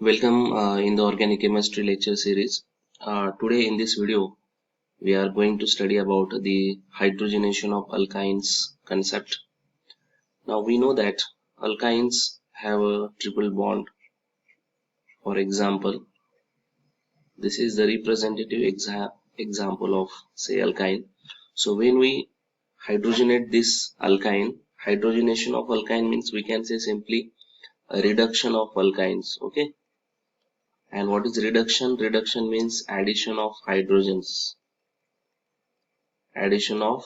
Welcome in the organic chemistry lecture series. Today in this video we are going to study about the hydrogenation of alkynes concept. Now we know that alkynes have a triple bond. For example, this is the representative example of say alkyne. So when we hydrogenate this alkyne, hydrogenation of alkyne means we can say simply a reduction of alkynes. Okay. And what is reduction? Reduction means addition of hydrogens. Addition of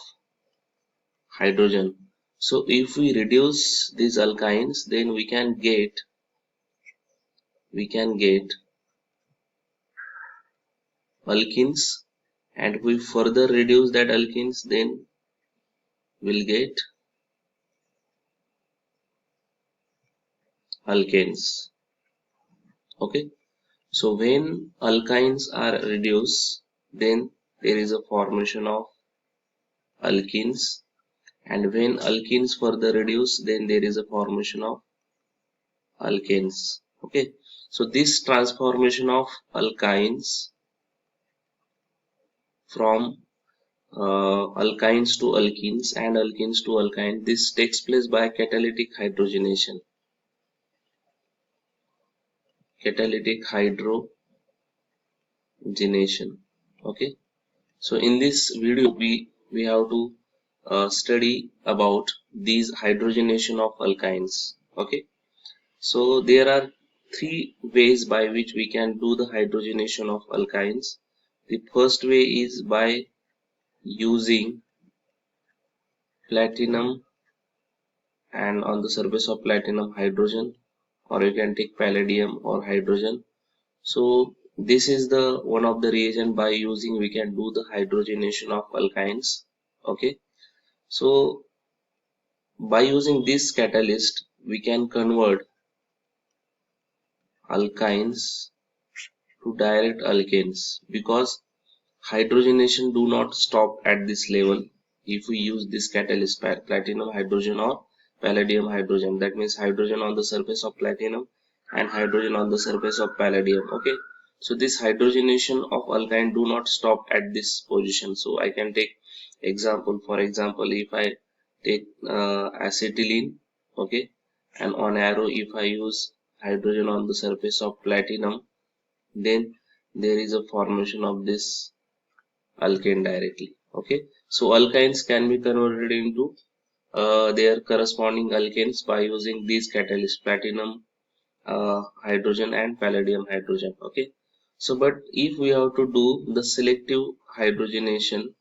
hydrogen. So if we reduce these alkynes, then we can get alkenes, and if we further reduce that alkenes, then we'll get alkanes. Okay. So when alkynes are reduced, then there is a formation of alkenes, and when alkenes further reduce, then there is a formation of alkanes. Okay, so this transformation of alkynes from alkynes to alkenes and alkenes to alkyne, this takes place by catalytic hydrogenation. Okay, so in this video we have to study about these hydrogenation of alkynes. Okay, so there are three ways by which we can do the hydrogenation of alkynes. The first way is by using platinum and on the surface of platinum hydrogen, or you can take palladium or hydrogen. So this is the one of the reagent by using we can do the hydrogenation of alkynes. Okay, so by using this catalyst we can convert alkynes to direct alkanes, because hydrogenation do not stop at this level. If we use this catalyst, platinum hydrogen or palladium hydrogen, that means hydrogen on the surface of platinum and hydrogen on the surface of palladium. Okay, so this hydrogenation of alkyne do not stop at this position. So I can take example. For example, if I take acetylene, okay, and on arrow if I use hydrogen on the surface of platinum, then there is a formation of this alkane directly. Okay, so alkynes can be converted into their corresponding alkanes by using these catalysts, platinum hydrogen and palladium hydrogen. Okay, so but if we have to do the selective hydrogenation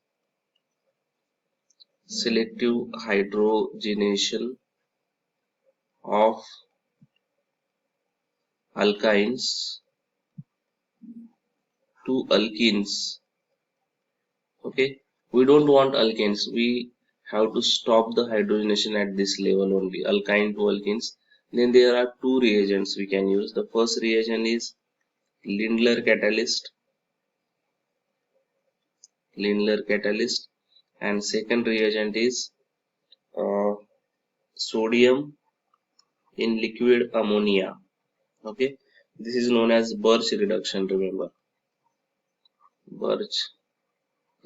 of alkynes to alkenes, okay, we don't want alkanes, we have to stop the hydrogenation at this level only, alkyne to alkenes. Then there are two reagents we can use. The first reagent is Lindlar catalyst, and second reagent is uh, sodium in liquid ammonia. Okay, this is known as Birch reduction. Remember, Birch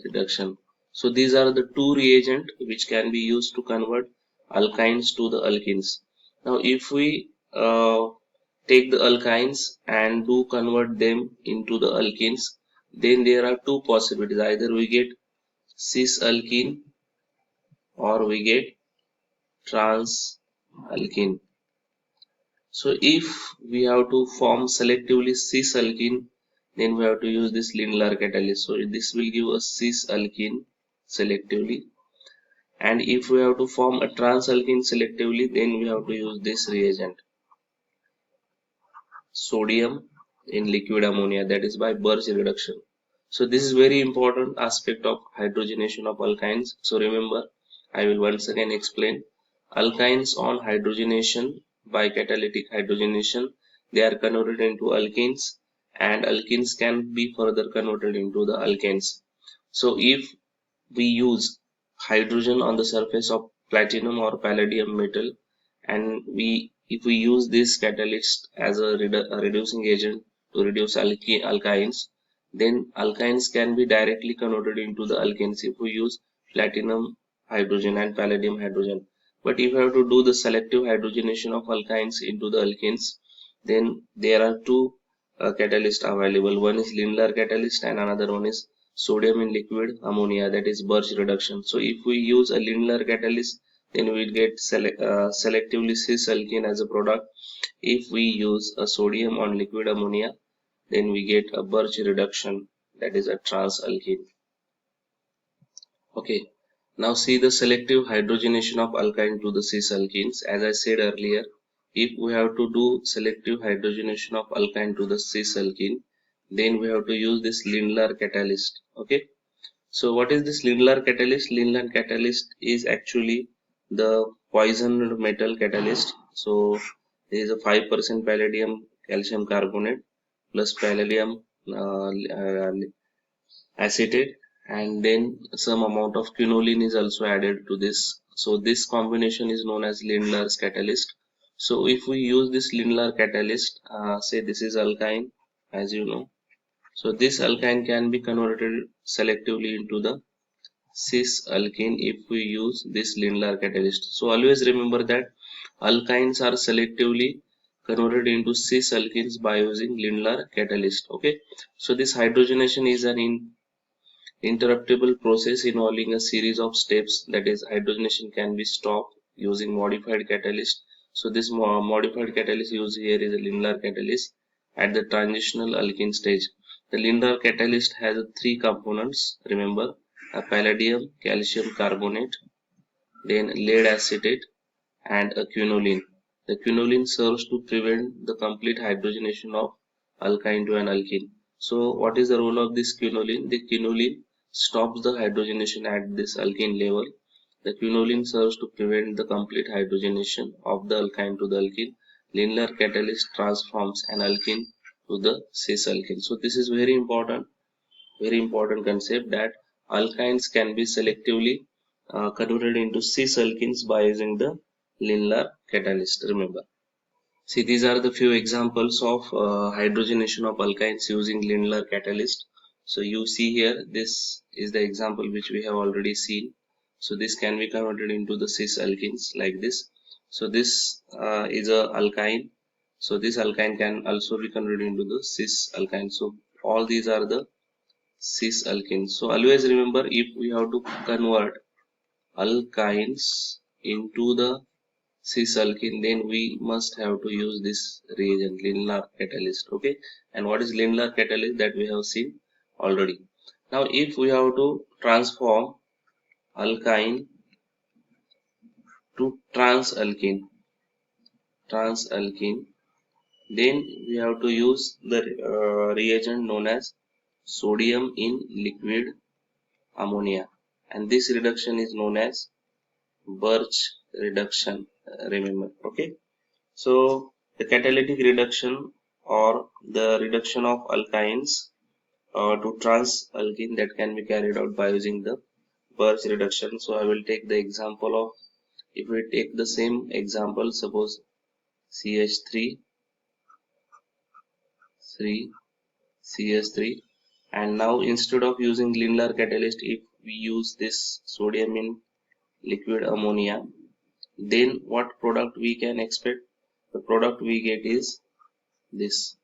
reduction. So these are the two reagents which can be used to convert alkynes to the alkenes. Now if we take the alkynes and do convert them into the alkenes, then there are two possibilities. Either we get cis alkene or we get trans alkene. So if we have to form selectively cis alkene, then we have to use this Lindlar catalyst. So this will give us cis alkene selectively. And if we have to form a trans alkene selectively, then we have to use this reagent, sodium in liquid ammonia, that is by Birch reduction. So this is very important aspect of hydrogenation of alkynes. So remember, I will once again explain. Alkynes on hydrogenation by catalytic hydrogenation, they are converted into alkenes, and alkenes can be further converted into the alkanes. So if we use hydrogen on the surface of platinum or palladium metal and we if we use this catalyst as a reducing agent to reduce alkynes, then alkynes can be directly converted into the alkenes if we use platinum hydrogen and palladium hydrogen. But if we have to do the selective hydrogenation of alkynes into the alkenes, then there are two catalysts available. One is Lindlar catalyst and another one is sodium in liquid ammonia, that is Birch reduction. So if we use a Lindlar catalyst, then we get selectively cis alkene as a product. If we use a sodium on liquid ammonia, then we get a Birch reduction, that is a trans alkene. Okay, now see the selective hydrogenation of alkyne to the cis alkenes. As I said earlier, if we have to do selective hydrogenation of alkyne to the cis alkene, then we have to use this Lindlar catalyst. Okay, so what is this Lindlar catalyst? Lindlar catalyst is actually the poisoned metal catalyst. So there is a 5% palladium calcium carbonate plus palladium acetate, and then some amount of quinoline is also added to this. So this combination is known as Lindlar's catalyst. So if we use this Lindlar catalyst, say this is alkyne, as you know. So this alkyne can be converted selectively into the cis alkene if we use this Lindlar catalyst. So always remember that alkynes are selectively converted into cis alkenes by using Lindlar catalyst. Okay, so this hydrogenation is an interruptible process involving a series of steps. That is, hydrogenation can be stopped using modified catalyst. So this modified catalyst used here is a Lindlar catalyst at the transitional alkene stage. The Lindlar catalyst has three components, remember, a palladium calcium carbonate, then lead acetate, and a quinoline. The quinoline serves to prevent the complete hydrogenation of alkyne to an alkene. So what is the role of this quinoline? The quinoline stops the hydrogenation at this alkene level. The quinoline serves to prevent the complete hydrogenation of the alkyne to the alkene. Lindlar catalyst transforms an alkene to the cis alkene. So this is very important concept, that alkynes can be selectively converted into cis alkenes by using the Lindlar catalyst. Remember, see, these are the few examples of hydrogenation of alkynes using Lindlar catalyst. So you see here, this is the example which we have already seen. So this can be converted into the cis alkenes like this. So this is a alkyne. So this alkyne can also be converted into the cis alkyne. So all these are the cis alkenes. So always remember, if we have to convert alkynes into the cis alkene, then we must have to use this reagent, Lindlar catalyst. Okay, and what is Lindlar catalyst, that we have seen already. Now if we have to transform alkyne to trans alkene, then we have to use the reagent known as sodium in liquid ammonia, and this reduction is known as Birch reduction. Remember, okay. So the catalytic reduction or the reduction of alkynes to trans alkene, that can be carried out by using the Birch reduction. So I will take the example of, if we take the same example, suppose CH3 CS3, and now instead of using Lindlar catalyst, if we use this sodium in liquid ammonia, then what product we can expect? The product we get is this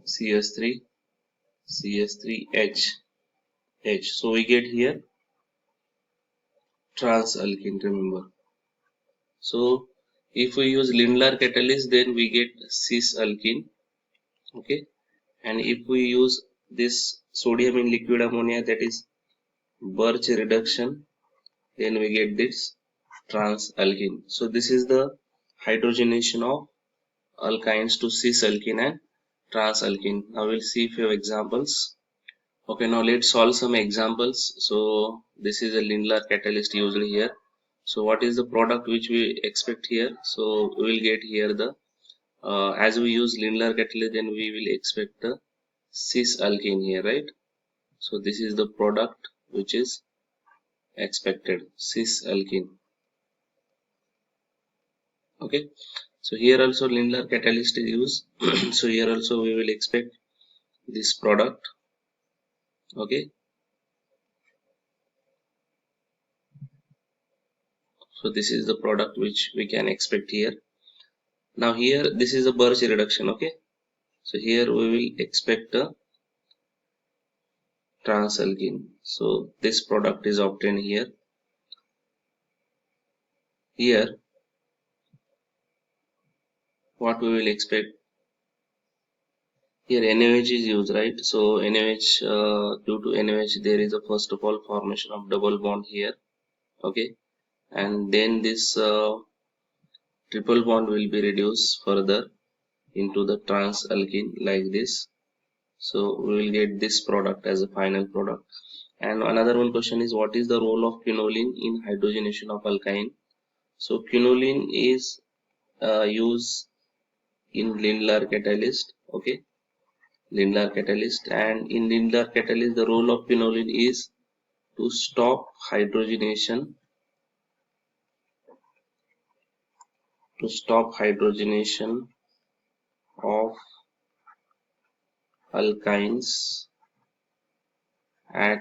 CH3H. So we get here trans alkene, remember. So if we use Lindlar catalyst, then we get cis alkene. Okay, and if we use this sodium in liquid ammonia, that is Birch reduction, then we get this trans alkene. So this is the hydrogenation of alkynes to cis alkene and trans alkene. Now we'll see few examples. Okay, now let's solve some examples. So this is a Lindlar catalyst used here. So what is the product which we expect here? So we will get here the as we use Lindlar catalyst, then we will expect the cis alkene here, right? So this is the product which is expected, cis alkene. Okay, so here also Lindlar catalyst is used. So here also we will expect this product. Okay, so this is the product which we can expect here. Now here this is a Birch reduction. Okay, so here we will expect a transalkene. So this product is obtained here. Here what we will expect, here NaOH is used, right? So NaOH, due to NaOH there is a first of all formation of double bond here. Okay, and then this triple bond will be reduced further into the transalkene like this. So we will get this product as a final product. And another one question is, what is the role of quinoline in hydrogenation of alkyne? So quinoline is used in Lindlar catalyst. Okay, Lindlar catalyst, and in Lindlar catalyst the role of quinoline is to stop hydrogenation, of alkynes at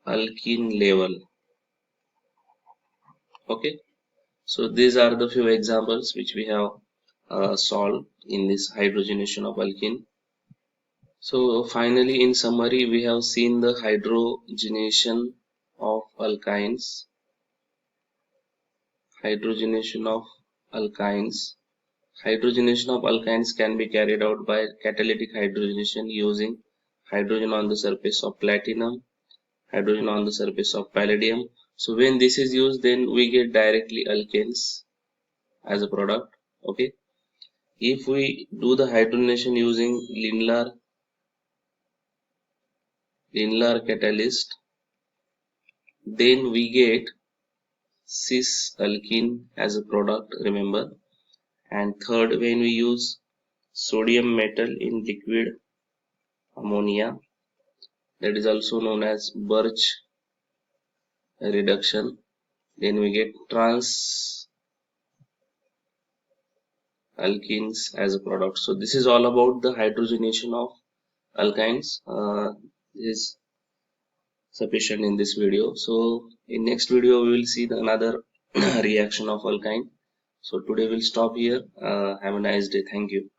alkene level. Okay, so these are the few examples which we have solved in this hydrogenation of alkene. So finally, in summary, we have seen the hydrogenation of alkynes. Hydrogenation of alkynes. Hydrogenation of alkynes can be carried out by catalytic hydrogenation using hydrogen on the surface of platinum, hydrogen on the surface of palladium. So when this is used, then we get directly alkanes as a product. Okay, if we do the hydrogenation using Lindlar catalyst, then we get cis alkene as a product, remember. And third, when we use sodium metal in liquid ammonia, that is also known as Birch reduction, then we get trans alkenes as a product. So this is all about the hydrogenation of alkynes. This is sufficient in this video. So in next video we will see another reaction of alkyne. So today we'll stop here. Have a nice day. Thank you.